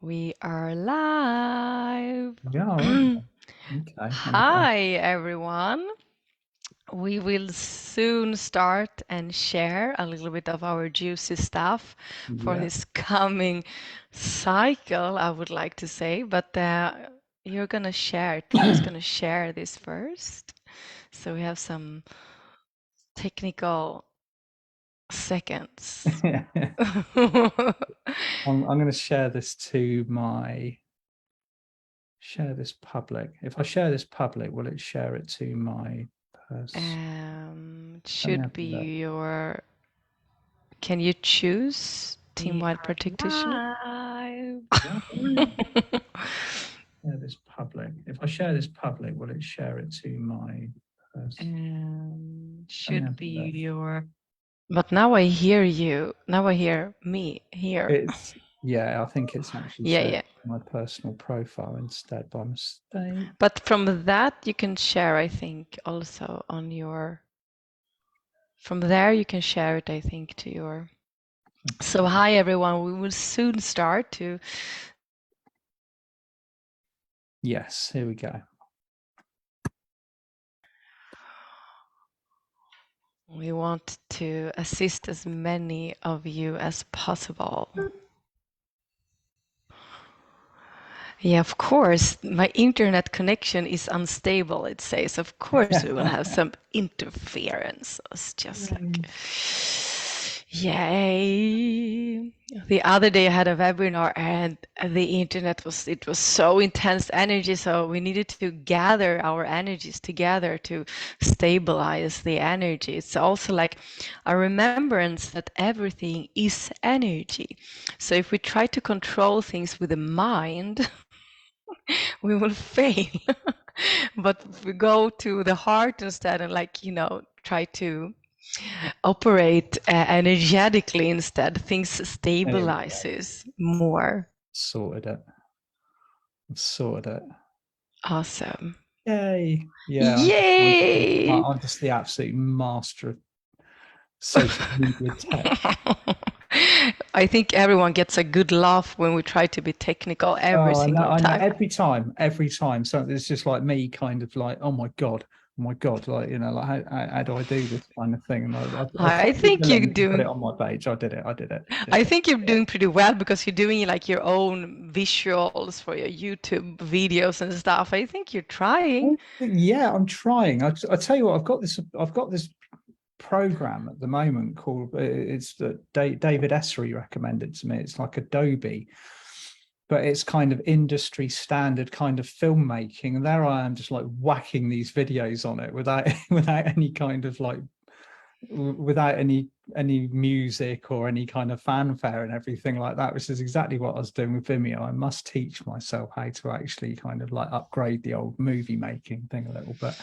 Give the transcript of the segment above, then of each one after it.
We are live. Yeah. Okay. I'm fine. Hi, everyone. We will soon start and share a little bit of our juicy stuff for Yeah. this coming cycle, I would like to say. But you're going to share, Tim's going to share this first. So we have some technical seconds. I'm going to share this public. If I share this public, will it share it to my It Let me have should a look. be your. Can you choose Team We Wild are Practitioner? live. Yeah. Share this public. If I share this public, will it share it to my Should be your. But now I hear you. Now I hear me here. I think it's actually Yeah, shared yeah. my personal profile instead by mistake. But from that you can share, I think, also on your. From there you can share it, I think, to your. Okay. So hi everyone. We will soon start to. Yes, here we go. We want to assist as many of you as possible. Yeah, of course. My internet connection is unstable, it says. Of course, we will have some interference. It's just like, yay. The other day I had a webinar and the internet it was so intense energy. So we needed to gather our energies together to stabilize the energy. It's also like a remembrance that everything is energy. So if we try to control things with the mind, we will fail. But if we go to the heart instead and try to operate energetically instead, things stabilizes more. Sorted it. Sorted it. Awesome. Yay. Yeah. Yay! I'm just the absolute master of social media tech. I think everyone gets a good laugh when we try to be technical every single I know. time. Every time. So it's just like me kind of like, oh my God, like, like how do I do this kind of thing? And I I copied the think you're link and put it doing on my page. I did it. I think you're doing pretty well because you're doing like your own visuals for your YouTube videos and stuff. I think you're trying. Yeah, I'm trying. I tell you what, I've got this program at the moment called it's that David Essery recommended to me. It's like Adobe, but it's kind of industry standard kind of filmmaking. And there I am just like whacking these videos on it without without any kind of like without any music or any kind of fanfare and everything like that, which is exactly what I was doing with Vimeo. I must teach myself how to actually kind of like upgrade the old movie making thing a little bit.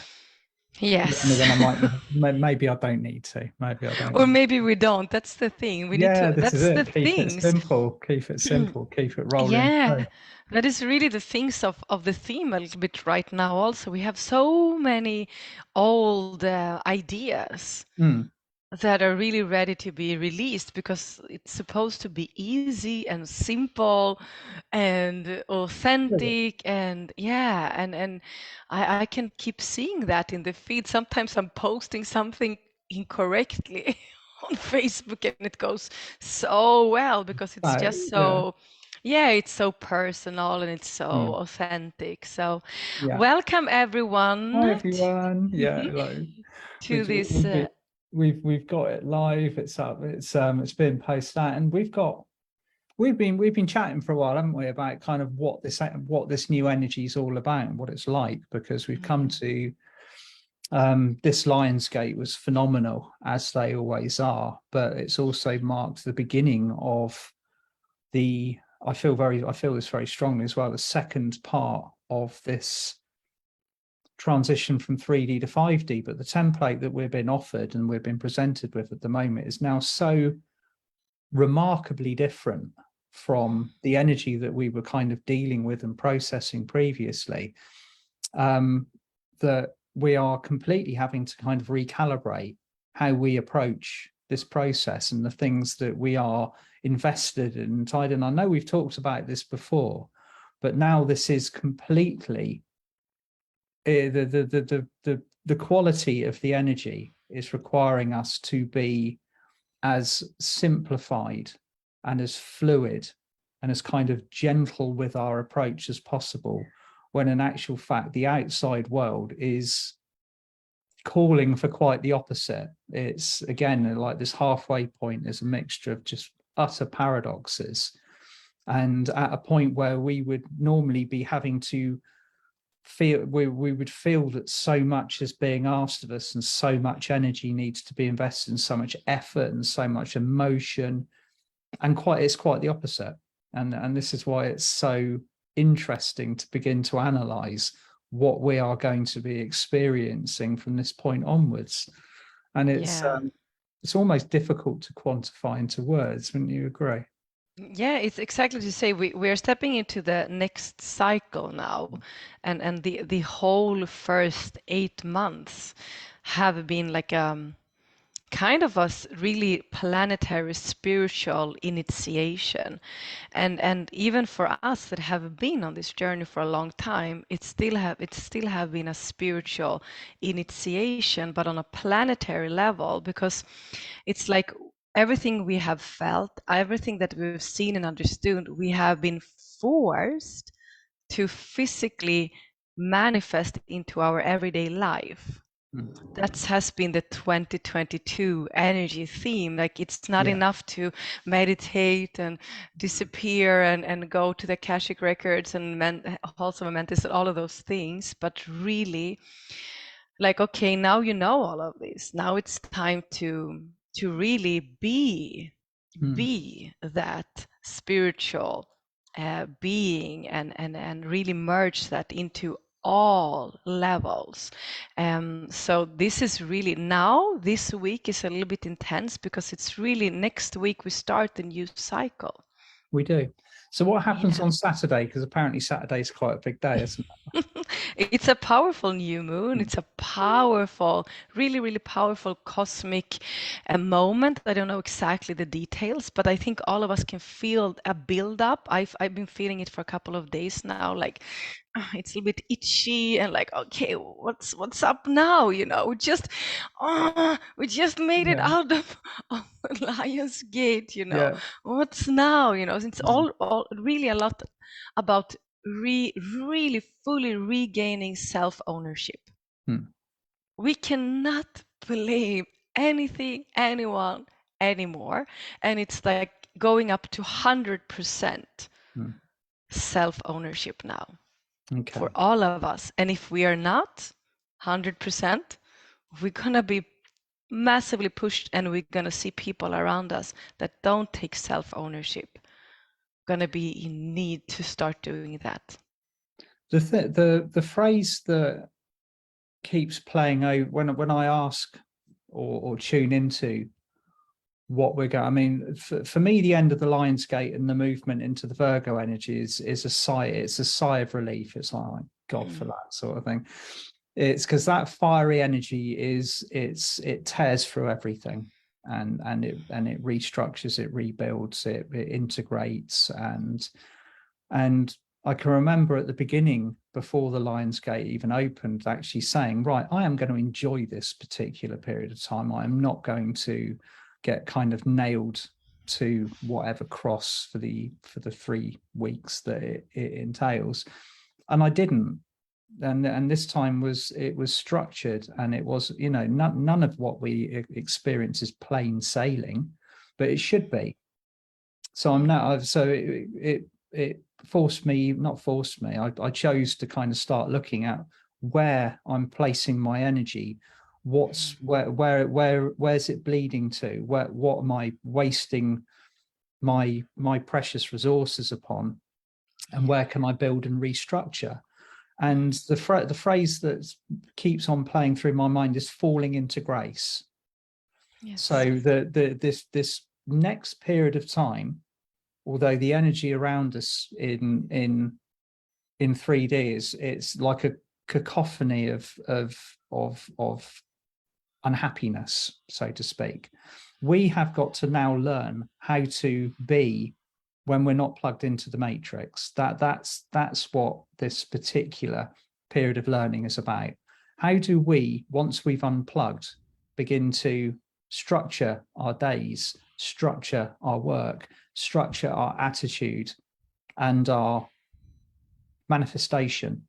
Yes. Then I might, maybe I don't need to. Maybe I don't. Or maybe we don't. That's the thing. We need Yeah, to, this is that's the it. Keep it things. simple. Keep it simple. Keep it rolling Yeah, through. that is really the things of the theme a little bit right now also. We have so many old ideas Mm. that are really ready to be released because it's supposed to be easy and simple and authentic and yeah and I can keep seeing that in the feed. Sometimes I'm posting something incorrectly on Facebook and it goes so well because it's just Yeah. so yeah, it's so personal and it's so Mm. authentic. So Yeah. welcome Hi everyone everyone. Yeah, like to this we've got it live. It's up. It's been posted out, and we've been chatting for a while, haven't we, about kind of what this new energy is all about and what it's like, because we've come to this Lionsgate was phenomenal, as they always are, but it's also marked the beginning of the I feel this very strongly as well, the second part of this transition from 3D to 5D. But the template that we're being offered and we're being presented with at the moment is now so remarkably different from the energy that we were kind of dealing with and processing previously, that we are completely having to kind of recalibrate how we approach this process and the things that we are invested in and tied in. I know we've talked about this before, but now this is completely the quality of the energy is requiring us to be as simplified and as fluid and as kind of gentle with our approach as possible, when in actual fact the outside world is calling for quite the opposite. It's again like this halfway point is a mixture of just utter paradoxes, and at a point where we would normally be having to feel, we would feel that so much is being asked of us and so much energy needs to be invested and so much effort and so much emotion, and it's quite the opposite. And this is why it's so interesting to begin to analyze what we are going to be experiencing from this point onwards. And Yeah. it's almost difficult to quantify into words. Wouldn't you agree? Yeah, it's exactly to say we're stepping into the next cycle now, and the whole first 8 months have been like kind of a really planetary spiritual initiation, and even for us that have been on this journey for a long time, it still have been a spiritual initiation, but on a planetary level, because it's like everything we have felt, everything that we've seen and understood, we have been forced to physically manifest into our everyday life. Mm. That has been the 2022 energy theme. Like, it's not Yeah. enough to meditate and disappear and go to the Akashic records and also mentis and all of those things, but really, like, okay, now you know all of this. Now it's time to really Mm. be that spiritual being, and really merge that into all levels. So this is really, now this week is a little bit intense, because it's really next week we start the new cycle. We do. So what happens Yeah. on Saturday? Because apparently Saturday is quite a big day, isn't It's a powerful new moon. it? It's a powerful, really, really powerful cosmic moment. I don't know exactly the details, but I think all of us can feel a build up. I've been feeling it for a couple of days now. Like, it's a little bit itchy, and like, okay, what's up now? We just made it Yeah. out of Lion's Gate. Yeah. What's now? It's Mm. all really a lot about really fully regaining self-ownership. Mm. We cannot blame anything, anyone anymore. And it's like going up to 100% Mm. self-ownership now Okay. for all of us. And if we are not 100%, we're going to be massively pushed, and we're going to see people around us that don't take self-ownership going to be in need to start doing that. The phrase that keeps playing out when I ask or tune into what we're going. I mean, for me, the end of the Lion's Gate and the movement into the Virgo energy is a sigh. It's a sigh of relief. It's like, God, for that sort of thing. It's because that fiery energy it tears through everything, and it restructures, it rebuilds, it integrates, and I can remember at the beginning, before the Lion's Gate even opened, actually saying, right, I am going to enjoy this particular period of time. I am not going to get kind of nailed to whatever cross for the 3 weeks that it entails. And I didn't. And this time it was structured, and it was, none of what we experience is plain sailing, but it should be. So I'm now, so it forced me, not forced me, I chose to kind of start looking at where I'm placing my energy, where's it bleeding to, what am I wasting my precious resources upon, and where can I build and restructure. And the phrase that keeps on playing through my mind is falling into grace. Yes. So this next period of time, although the energy around us in 3D it's like a cacophony of unhappiness, so to speak. We have got to now learn how to be when we're not plugged into the matrix. That's what this particular period of learning is about. How do we, once we've unplugged, begin to structure our days, structure our work, structure our attitude and our manifestation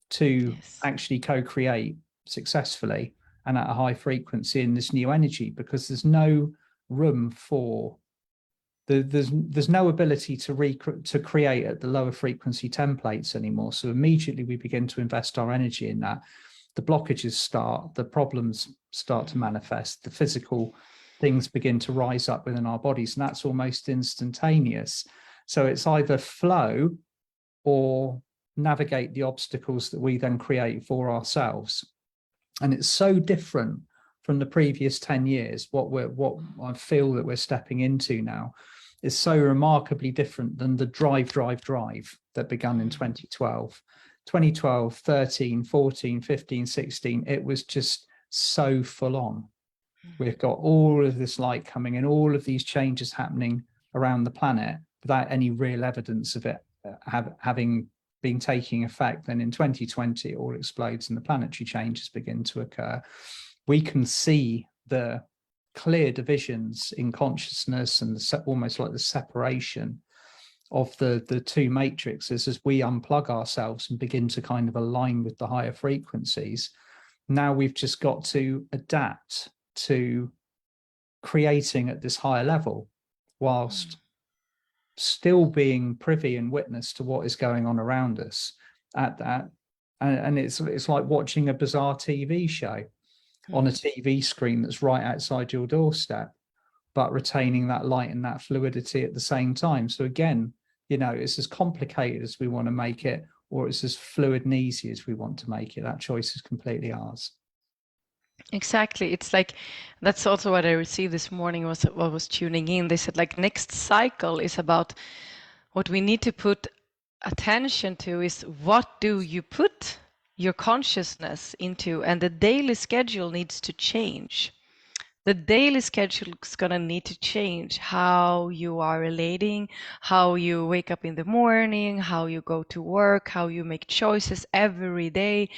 to Yes. actually co-create successfully and at a high frequency in this new energy, because there's no room for there's no ability to create at the lower frequency templates anymore. So immediately we begin to invest our energy in that, the blockages start, the problems start to manifest, the physical things begin to rise up within our bodies, and that's almost instantaneous. So it's either flow or navigate the obstacles that we then create for ourselves. And it's so different from the previous 10 years. What I feel that we're stepping into now is so remarkably different than the drive that began in 2012. 2012, 13, 14, 15, 16, it was just so full on. We've got all of this light coming and all of these changes happening around the planet without any real evidence of it having been taking effect. Then in 2020, it all explodes and the planetary changes begin to occur. We can see the clear divisions in consciousness and almost like the separation of the two matrices as we unplug ourselves and begin to kind of align with the higher frequencies. Now we've just got to adapt to creating at this higher level whilst still being privy and witness to what is going on around us at that. And it's like watching a bizarre TV show on a TV screen that's right outside your doorstep, but retaining that light and that fluidity at the same time. So again, it's as complicated as we want to make it, or it's as fluid and easy as we want to make it. That choice is completely ours. Exactly. It's like that's also what I received this morning was what I was tuning in. They said like next cycle is about what we need to put attention to is what do you put your consciousness into, and the daily schedule needs to change. The daily schedule is going to need to change how you are relating, how you wake up in the morning, how you go to work, how you make choices every day,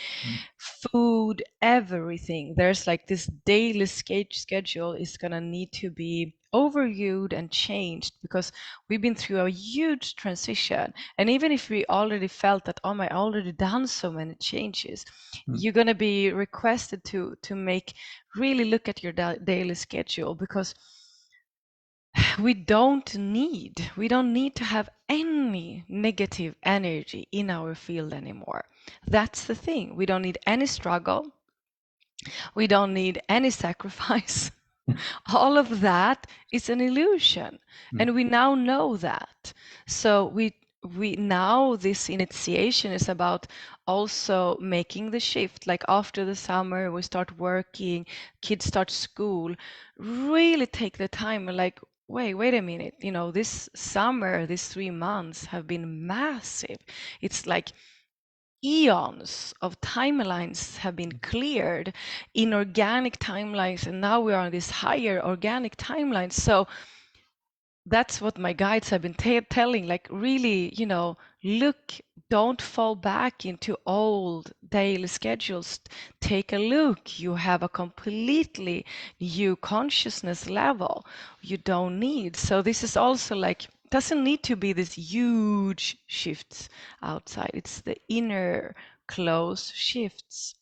food, everything. There's like this daily schedule is going to need to be overviewed and changed because we've been through a huge transition. And even if we already felt that, oh my, I already done so many changes, you're going to be requested to make really look at your daily schedule, because we don't need to have any negative energy in our field anymore. That's the thing. We don't need any struggle. We don't need any sacrifice. All of that is an illusion, and we now know that. So we now, this initiation is about also making the shift. Like after the summer we start working, kids start school, really take the time and like, wait a minute, this summer, these 3 months have been massive. It's like eons of timelines have been cleared, inorganic timelines, and now we are on this higher organic timeline. So that's what my guides have been telling, like really, look, don't fall back into old daily schedules. Take a look. You have a completely new consciousness level you don't need. So this is also like, doesn't need to be this huge shifts outside. It's the inner close shifts.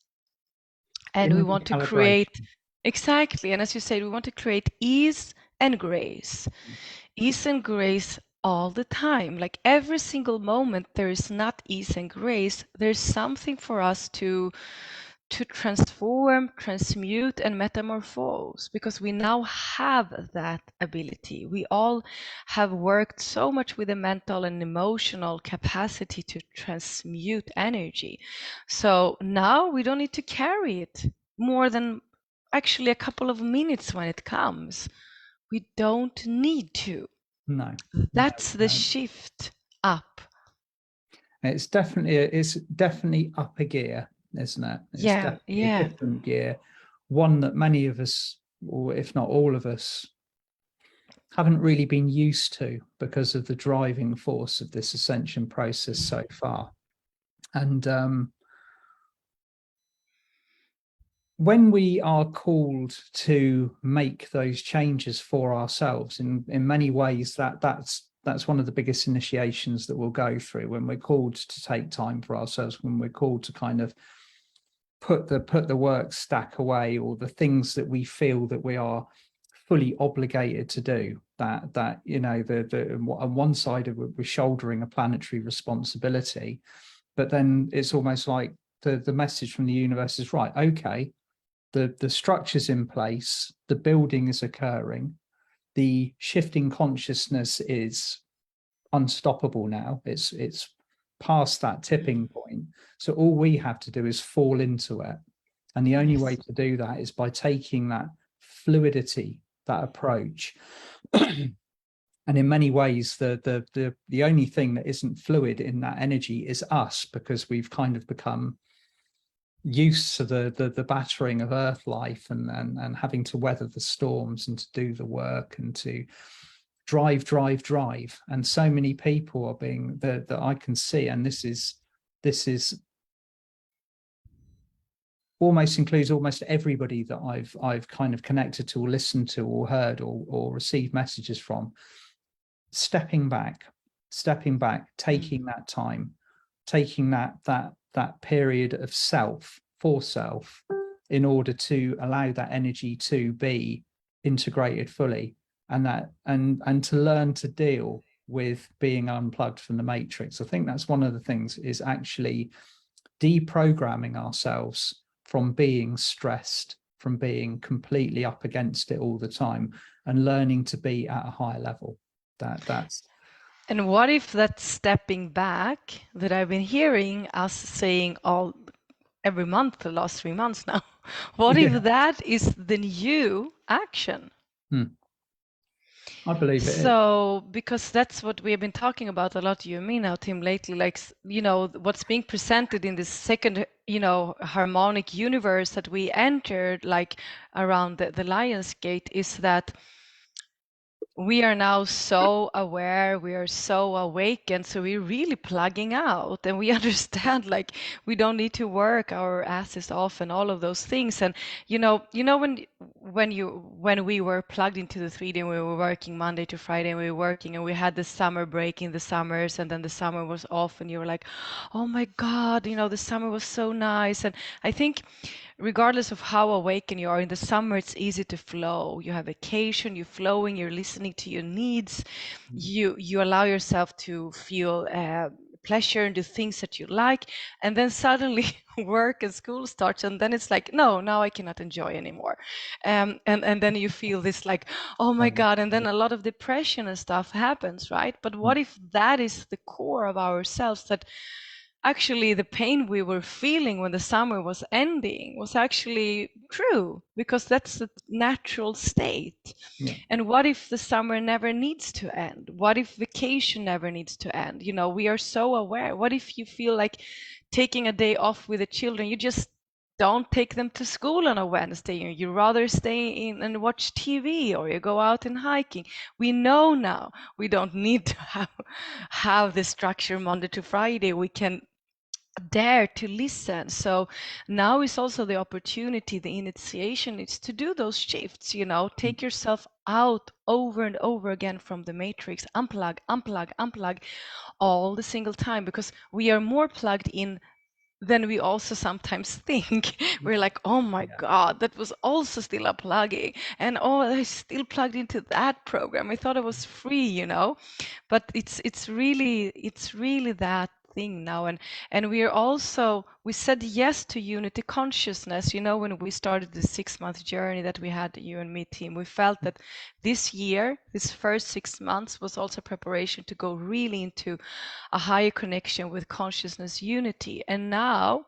And we Inner want to create, calibration. exactly. And as you said, we want to create ease and grace. Ease and grace all the time. Like every single moment, there is not ease and grace. There's something for us to transform, transmute, and metamorphose, because we now have that ability. We all have worked so much with the mental and emotional capacity to transmute energy. So now we don't need to carry it more than actually a couple of minutes when it comes. We don't need to. No, That's the no. shift up. It's definitely up a gear, isn't it? It's Yeah, definitely a yeah. different gear, one that many of us, or if not all of us, haven't really been used to because of the driving force of this ascension process so far. And when we are called to make those changes for ourselves, in many ways, that's one of the biggest initiations that we'll go through, when we're called to take time for ourselves, when we're called to kind of put the work stack away, or the things that we feel that we are fully obligated to do, that you know, the on one side of it, we're shouldering a planetary responsibility, but then it's almost like the message from the universe is, right, okay, the structure's in place, the building is occurring, the shifting consciousness is unstoppable now. It's past that tipping point. So all we have to do is fall into it. And the only way Yes. to do that is by taking that fluidity, that approach. And in many ways, the only thing that isn't fluid in that energy is us, because we've kind of become used to the battering of earth life, and having to weather the storms, and to do the work, and to drive. And so many people are being that I can see, and this is almost includes almost everybody that I've kind of connected to, or listened to, or heard, or received messages from. Stepping back, taking that time, taking that period of self, for self, in order to allow that energy to be integrated fully, and to learn to deal with being unplugged from the matrix. I think that's one of the things, is actually deprogramming ourselves from being stressed, from being completely up against it all the time, and learning to be at a higher level. That's And what if that stepping back that I've been hearing us saying all every month the last 3 months now, what if yeah. that is the new action? I believe it is. So, because that's what we have been talking about a lot, you and me now, Tim, lately, like, you know, what's being presented in this second, you know, harmonic universe that we entered, like around the Lion's Gate, is that we are now so aware, we are so awakened, so we're really plugging out, and we understand, like, we don't need to work our asses off and all of those things. And when we were plugged into the 3D, and we were working Monday to Friday, and we were working, and we had the summer break in the summers, and then the summer was off, and you were like, oh my God, you know, the summer was so nice. And I think regardless of how awakened you are in the summer, it's easy to flow. You have vacation, you're flowing, you're listening to your needs, you allow yourself to feel pleasure and do things that you like, and then suddenly work and school starts, and then it's like, no, now I cannot enjoy anymore. And then you feel this like, oh my God, and then a lot of depression and stuff happens, right? But what if that is the core of ourselves, that actually the pain we were feeling when the summer was ending was actually true, because that's the natural state. Yeah. And what if the summer never needs to end? What if vacation never needs to end? You know, we are so aware. What if you feel like taking a day off with the children? You just don't take them to school on a Wednesday, and you rather stay in and watch TV, or you go out and hiking. We know now we don't need to have the structure Monday to Friday. We can dare to listen. So now is also the opportunity, the initiation is to do those shifts, you know, take yourself out over and over again from the matrix, unplug all the single time, because we are more plugged in than we also sometimes think. We're like, oh my God, that was also still a plugging. And oh, I still plugged into that program. I thought it was free, you know. But it's really that thing now. And we said yes to unity consciousness. You know, when we started the 6 month journey that we had, you and me, team, we felt that this year, this first 6 months, was also preparation to go really into a higher connection with consciousness unity. And now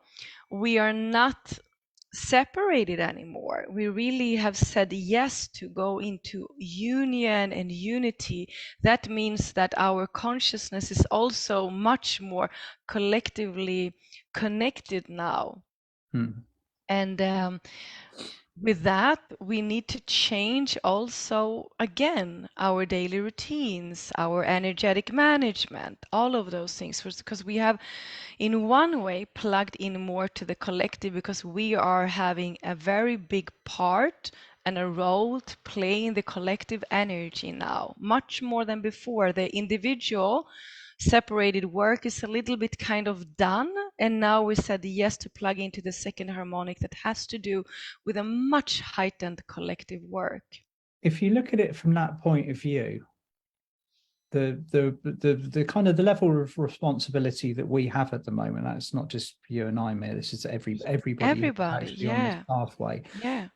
we are not separated anymore. We really have said yes to go into union and unity. That means that our consciousness is also much more collectively connected now. And with that, we need to change also again our daily routines, our energetic management, all of those things, because we have in one way plugged in more to the collective because we are having a very big part and a role to play in the collective energy now, much more than before. The individual separated work is a little bit kind of done, and now we said yes to plug into the second harmonic that has to do with a much heightened collective work. If you look at it from that point of view, the kind of the level of responsibility that we have at the moment, that's not just you and I, Mia, this is everybody who's Everybody, actually on this yeah, pathway. yeah.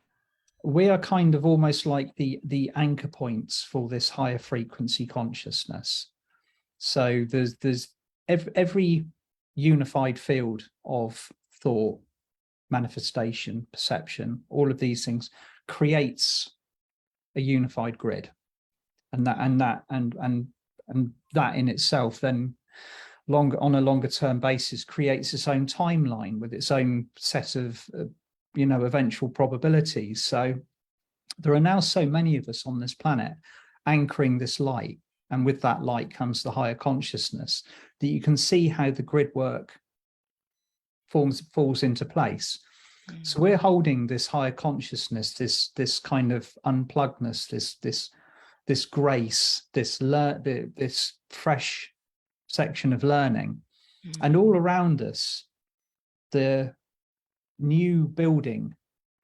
We are kind of almost like the anchor points for this higher frequency consciousness. So there's every unified field of thought, manifestation, perception, all of these things creates a unified grid, and that in itself then on a longer term basis creates its own timeline with its own set of eventual probabilities. So there are now so many of us on this planet anchoring this light, and with that light comes the higher consciousness, that you can see how the grid work falls into place. So we're holding this higher consciousness, this kind of unpluggedness, this grace, this fresh section of learning, and all around us, the new building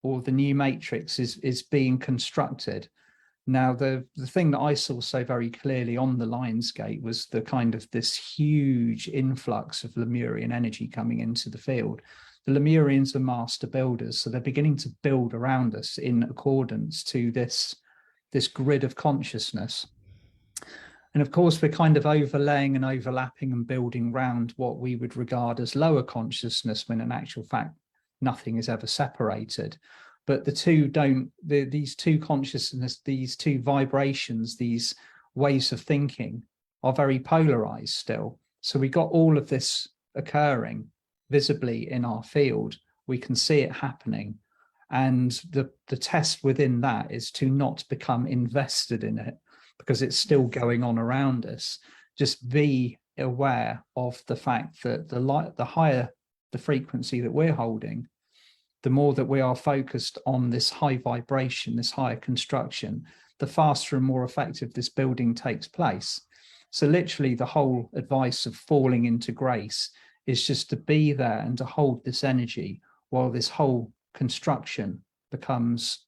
or the new matrix is being constructed. Now, the thing that I saw so very clearly on the Lionsgate was the kind of this huge influx of Lemurian energy coming into the field. The Lemurians are master builders, so they're beginning to build around us in accordance to this grid of consciousness. And of course, we're kind of overlaying and overlapping and building around what we would regard as lower consciousness, when in actual fact, nothing is ever separated. But these two consciousness, these two vibrations, these ways of thinking are very polarized still. So we got all of this occurring visibly in our field. We can see it happening. And the test within that is to not become invested in it, because it's still going on around us. Just be aware of the fact that the higher the frequency that we're holding, the more that we are focused on this high vibration, this higher construction, the faster and more effective this building takes place. So literally the whole advice of falling into grace is just to be there and to hold this energy while this whole construction becomes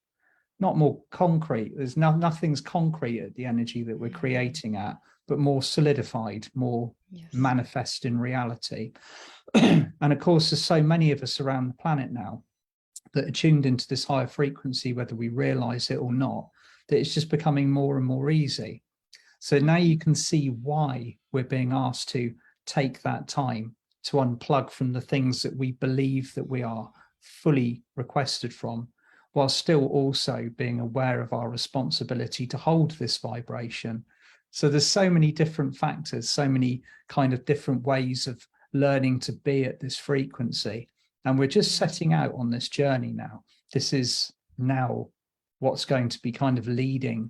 not more concrete. There's nothing's concrete at the energy that we're creating at, but more solidified, more manifest in reality. And of course, there's so many of us around the planet now that are tuned into this higher frequency, whether we realize it or not, that it's just becoming more and more easy. So now you can see why we're being asked to take that time to unplug from the things that we believe that we are fully requested from, while still also being aware of our responsibility to hold this vibration. So there's so many different factors, so many kind of different ways of learning to be at this frequency. And we're just setting out on this journey now. This is now what's going to be kind of leading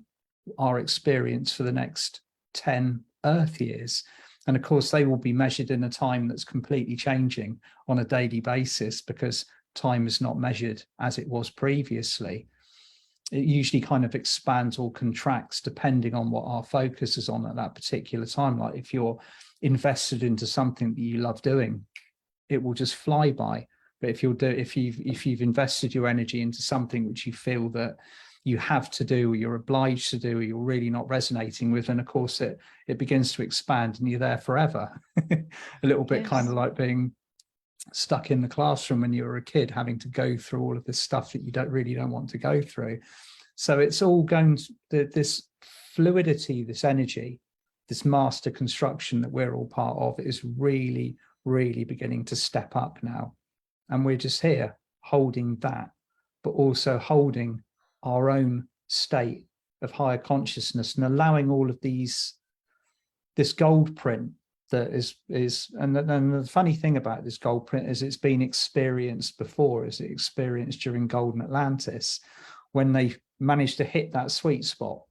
our experience for the next 10 Earth years. And of course, they will be measured in a time that's completely changing on a daily basis, because time is not measured as it was previously. It usually kind of expands or contracts depending on what our focus is on at that particular time. Like if you're invested into something that you love doing, it will just fly by. But if you've invested your energy into something which you feel that you have to do, or you're obliged to do, or you're really not resonating with, and of course it begins to expand and you're there forever. A little bit kind of like being stuck in the classroom when you were a kid, having to go through all of this stuff that you don't want to go through. So it's all going to this fluidity, this energy, this master construction that we're all part of is really, really beginning to step up now. And we're just here holding that, but also holding our own state of higher consciousness and allowing all of this gold print that is and the funny thing about this gold print is it's been experienced before. Is it experienced during Golden Atlantis when they managed to hit that sweet spot.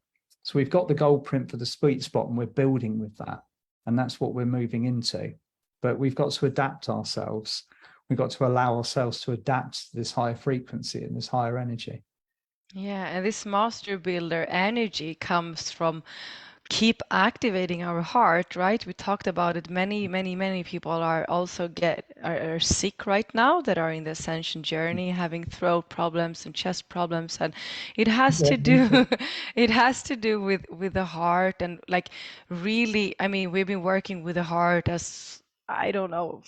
So we've got the gold print for the sweet spot, and we're building with that, and that's what we're moving into. But we've got to adapt ourselves. We've got to allow ourselves to adapt to this higher frequency and this higher energy. Yeah, and this master builder energy comes from keep activating our heart, right? We talked about it. Many people are also are sick right now that are in the ascension journey, having throat problems and chest problems, and it has Yeah, to me too. do it has to do with the heart and like really, I mean, we've been working with the heart as I don't know.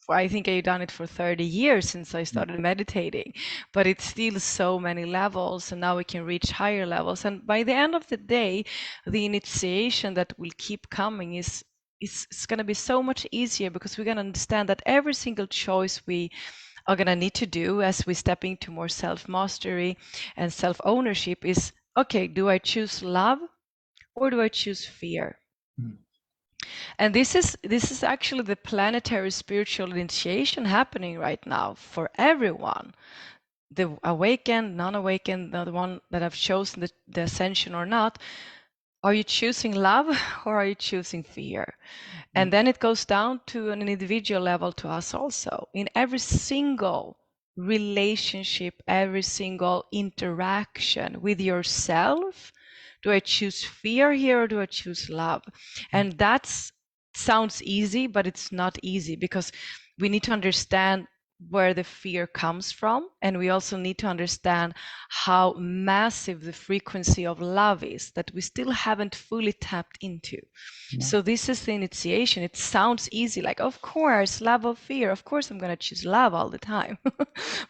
I think I've done it for 30 years since I started meditating, but it's still so many levels, and now we can reach higher levels. And by the end of the day, the initiation that will keep coming is it's going to be so much easier because we're going to understand that every single choice we are going to need to do as we step into more self-mastery and self-ownership is, okay, do I choose love or do I choose fear? Mm. And this is actually the planetary spiritual initiation happening right now for everyone. The awakened, non-awakened, the one that have chosen the ascension or not. Are you choosing love or are you choosing fear? And then it goes down to an individual level to us also. In every single relationship, every single interaction with yourself, do I choose fear here or do I choose love? And that sounds easy, but it's not easy because we need to understand where the fear comes from, and we also need to understand how massive the frequency of love is that we still haven't fully tapped into. Yeah. So this is the initiation. It sounds easy, like of course love or fear, of course I'm going to choose love all the time.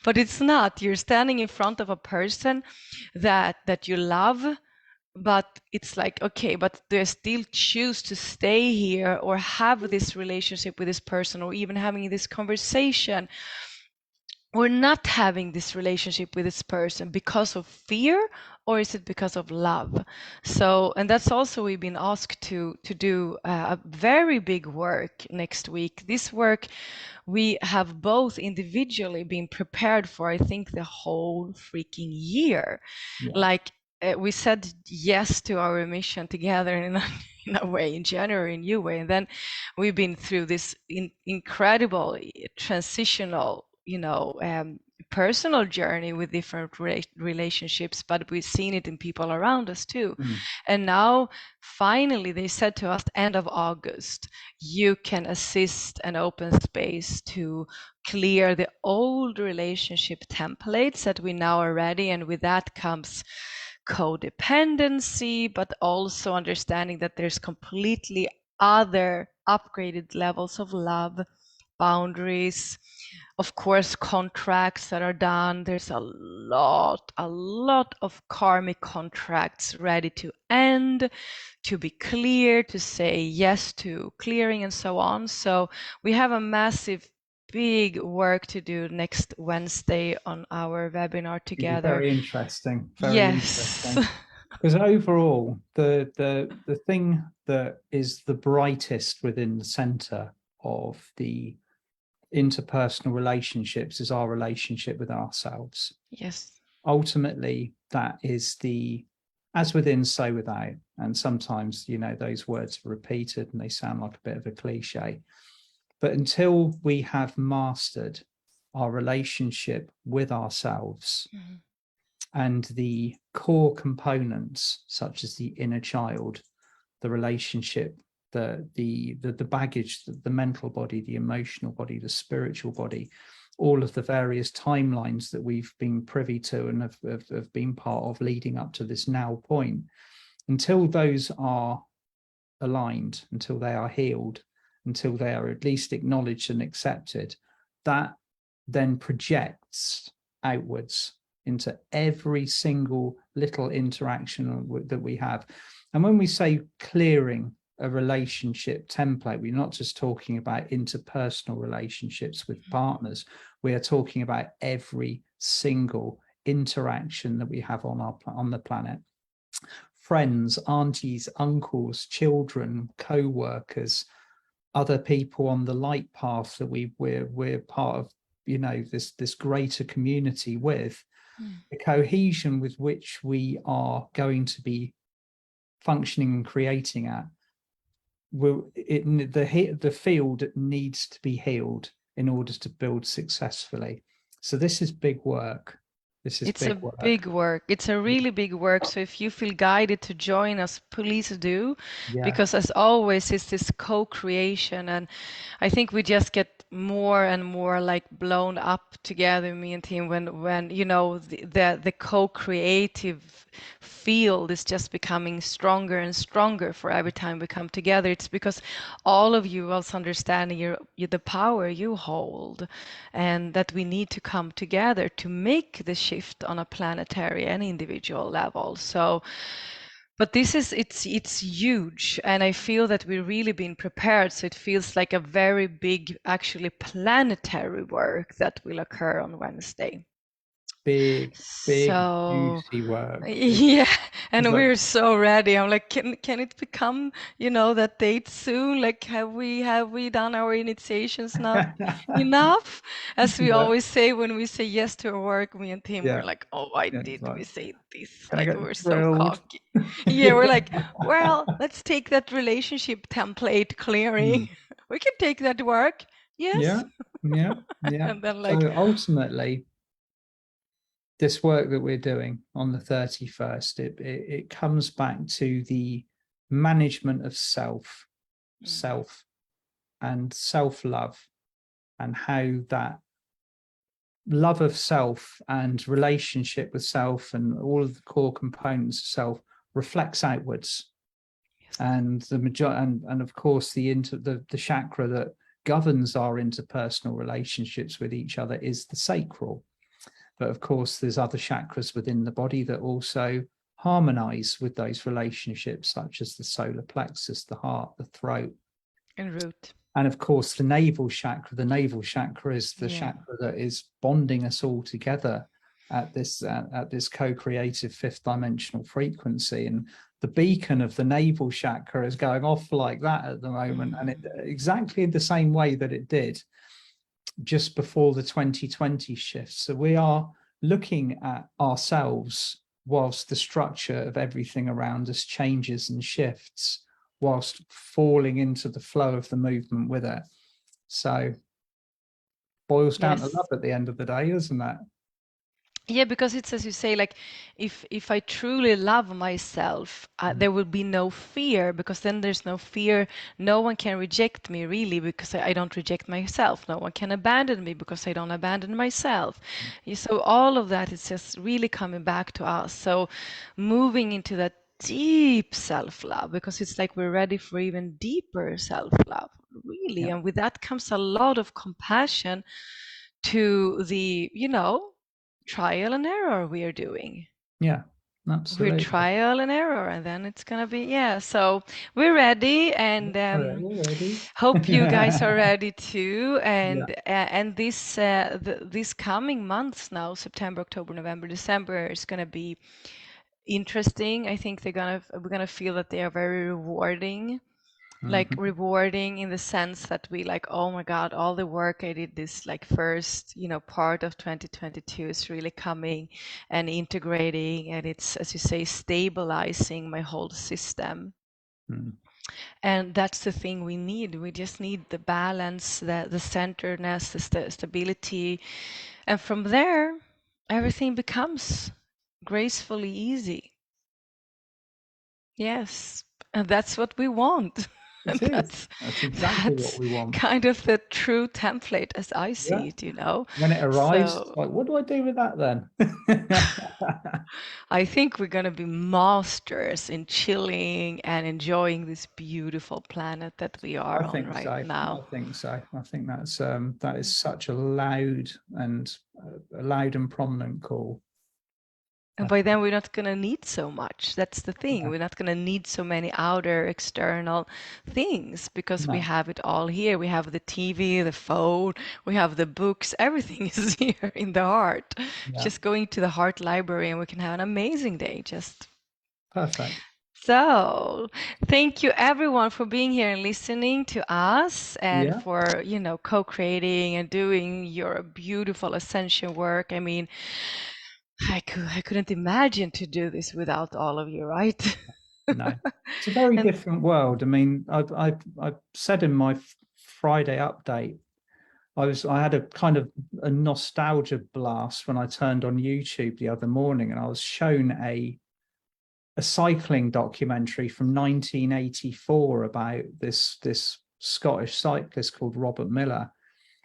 But it's not. You're standing in front of a person that you love, but it's like, okay, but do I still choose to stay here or have this relationship with this person or even having this conversation or not having this relationship with this person because of fear, or is it because of love? So, and that's also we've been asked to do a very big work next week. This work we have both individually been prepared for, I think, the whole freaking year. Yeah. Like we said yes to our mission together in a way in January, in new way, and then we've been through this incredible transitional, personal journey with different relationships, but we've seen it in people around us too. Mm. And now finally they said to us end of August, you can assist and open space to clear the old relationship templates that we now are ready, and with that comes codependency, but also understanding that there's completely other upgraded levels of love, boundaries, of course, contracts that are done. There's a lot of karmic contracts ready to end, to be clear, to say yes to clearing and so on. So we have a massive big work to do next Wednesday on our webinar It'd be together. very interesting, very Yes. interesting. Because overall, the thing that is the brightest within the center of the interpersonal relationships is our relationship with ourselves. Yes. Ultimately, that is the as within, so without. And sometimes, those words are repeated and they sound like a bit of a cliche. But until we have mastered our relationship with ourselves, Mhm. and the core components such as the inner child, the relationship, the baggage, the mental body, the emotional body, the spiritual body, all of the various timelines that we've been privy to and have been part of leading up to this now point, until those are aligned, until they are healed, until they are at least acknowledged and accepted, that then projects outwards into every single little interaction that we have. And when we say clearing a relationship template, we're not just talking about interpersonal relationships with partners. We are talking about every single interaction that we have on the planet. Friends, aunties, uncles, children, co-workers, other people on the light path that we're part of, this greater community with, Mm. the cohesion with which we are going to be functioning and creating at, the field needs to be healed in order to build successfully. So this is big work. This is It's a big work. big work. It's a really big work. So if you feel guided to join us, please do, Yeah, because as always, it's this co-creation, and I think we just get more and more like blown up together, me and Tim, when the co-creative field is just becoming stronger and stronger for every time we come together. It's because all of you also understanding the power you hold, and that we need to come together to make the shift on a planetary and individual level. So, but this is it's huge, and I feel that we've really been prepared. So it feels like a very big, actually planetary work that will occur on Wednesday. big, So juicy work. yeah, It's and like, we're so ready. I'm like, can it become, that date soon? Like, have we done our initiations now enough? As we yeah, always say when we say yes to our work, me and Tim, we're yeah, like, oh, why yeah. It's did like, we say this? can I Like, get we're so drilled? cocky. Yeah, we're like, well, let's take that relationship template Hmm. clearing. We can take that to work. Yeah, Yes. yeah, yeah. And then like, So ultimately, this work that we're doing on the 31st, it comes back to the management of mm, self and self-love, and how that love of self and relationship with self and all of the core components of self reflects outwards. yes, And the major and of course the chakra that governs our interpersonal relationships with each other is the sacral. But of course, there's other chakras within the body that also harmonize with those relationships, such as the solar plexus, the heart, the throat, en route. and of course the navel chakra. The navel chakra is the Yeah. chakra that is bonding us all together at this co-creative fifth dimensional frequency. And the beacon of the navel chakra is going off like that at the moment, and Mm. exactly in the same way that it did just before the 2020 shift. So we are looking at ourselves whilst the structure of everything around us changes and shifts, whilst falling into the flow of the movement with it. So boils down to love Yes. at the end of the day, isn't that? Yeah, because it's as you say, like if I truly love myself, Mm. there will be no fear, because then there's no fear. No one can reject me really because I don't reject myself. No one can abandon me because I don't abandon myself. So all of that is just really coming back to us. So moving into that deep self-love, because it's like we're ready for even deeper self-love, really. Yeah, And with that comes a lot of compassion to the, trial and error we are doing. yeah, We're absolutely. trial and error, and then it's gonna be, yeah. So we're ready, and All right, we're ready. hope you guys are ready too. Yeah. And this coming months now, September, October, November, December, is gonna be interesting. I think we're gonna feel that they are very rewarding, like Mhm. rewarding in the sense that we like, oh my God, all the work I did this like first, part of 2022 is really coming and integrating, and it's, as you say, stabilizing my whole system. Mm. And that's the thing we need. We just need the balance, the centeredness, the stability. And from there, everything becomes gracefully easy. Yes, and that's what we want. And It is. that's That's exactly what that's we want. kind of the true template as I Yeah. see it. When it arrives, it's So like, what do I do with that then? I think we're gonna be masters in chilling and enjoying this beautiful planet that we are I on think so. right now. I think so. I think that is such a loud and prominent call. And I by think, then we're not gonna need so much. That's the thing. yeah, We're not gonna need so many outer external things because we no, have it all here. We have the TV, the phone, we have the books. Everything is here in the heart. yeah, Just going to the heart library and we can have an amazing day. Just perfect. So, thank you everyone for being here and listening to us and Yeah, for, co-creating and doing your beautiful ascension work. I mean, I couldn't imagine to do this without all of you, right? no, it's a very And different world. I mean, I said in my Friday update, I had a kind of a nostalgia blast when I turned on YouTube the other morning, and I was shown a cycling documentary from 1984 about this Scottish cyclist called Robert Miller,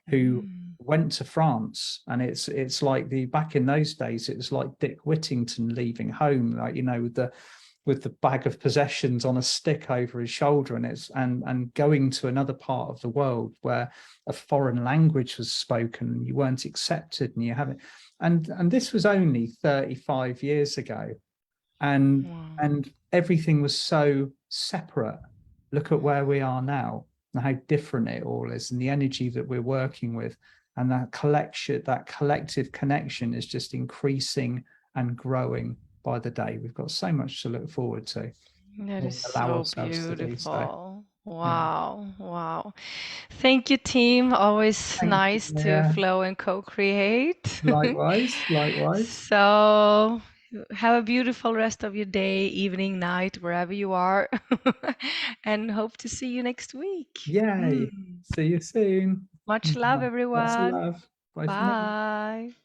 who mm, went to France. And it's like the back in those days, it was like Dick Whittington leaving home, like, with the bag of possessions on a stick over his shoulder, and and going to another part of the world where a foreign language was spoken and you weren't accepted, and you haven't, and this was only 35 years ago, and wow. and everything was so separate. Look at where we are now and how different it all is, and the energy that we're working with, and that collective connection is just increasing and growing by the day. We've got so much to look forward to, That or is allow so ourselves to do so. beautiful. Yeah, Wow, wow. Thank you, team. Always thank you. nice to Yeah, flow and co-create. likewise, likewise. So, have a beautiful rest of your day, evening, night, wherever you are. And hope to see you next week. Yay, Mm. see you soon. Much love, Lots of everyone. love. Bye for now. Bye.